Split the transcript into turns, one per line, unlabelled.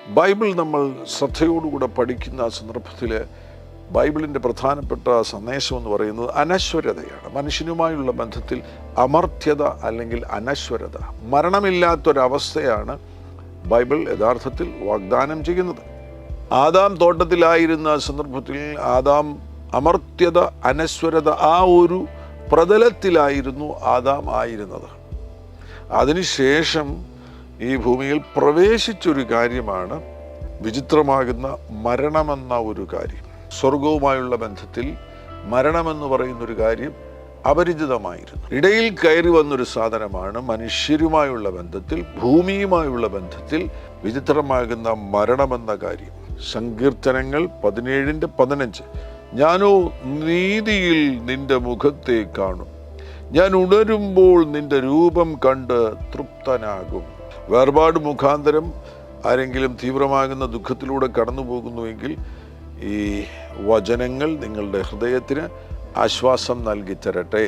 Bible നമ്മൾ ശ്രദ്ധയോടുകൂടെ പഠിക്കുന്ന സന്ദർഭത്തിൽ ബൈബിളിൻ്റെ പ്രധാനപ്പെട്ട സന്ദേശം എന്ന് പറയുന്നത് അനശ്വരതയാണ്. മനുഷ്യനുമായുള്ള ബന്ധത്തിൽ അമർത്യത അല്ലെങ്കിൽ അനശ്വരത, മരണമില്ലാത്തൊരവസ്ഥയാണ് ബൈബിൾ യഥാർത്ഥത്തിൽ വാഗ്ദാനം ചെയ്യുന്നത്. ആദാം തോട്ടത്തിലായിരുന്ന സന്ദർഭത്തിൽ ആദാം അമർത്യത, അനശ്വരത, ആ ഒരു പ്രതലത്തിലായിരുന്നു ആദാം ആയിരുന്നത്. അതിനുശേഷം ഈ ഭൂമിയിൽ പ്രവേശിച്ചൊരു കാര്യമാണ് വിചിത്രമാകുന്ന മരണമെന്ന ഒരു കാര്യം. സ്വർഗവുമായുള്ള ബന്ധത്തിൽ മരണമെന്ന് പറയുന്നൊരു കാര്യം അപരിചിതമായിരുന്നു. ഇടയിൽ കയറി വന്നൊരു സാധനമാണ് മനുഷ്യരുമായുള്ള ബന്ധത്തിൽ, ഭൂമിയുമായുള്ള ബന്ധത്തിൽ വിചിത്രമാകുന്ന മരണമെന്ന കാര്യം. സങ്കീർത്തനങ്ങൾ 17:15, ഞാനോ നീതിയിൽ നിന്റെ മുഖത്തെ കാണും, ഞാൻ ഉണരുമ്പോൾ നിന്റെ രൂപം കണ്ട് തൃപ്തനാകും. വേർപാട് മുഖാന്തരം ആരെങ്കിലും തീവ്രമാകുന്ന ദുഃഖത്തിലൂടെ കടന്നു പോകുന്നുവെങ്കിൽ ഈ വചനങ്ങൾ നിങ്ങളുടെ ഹൃദയത്തിന് ആശ്വാസം നൽകി തരട്ടെ.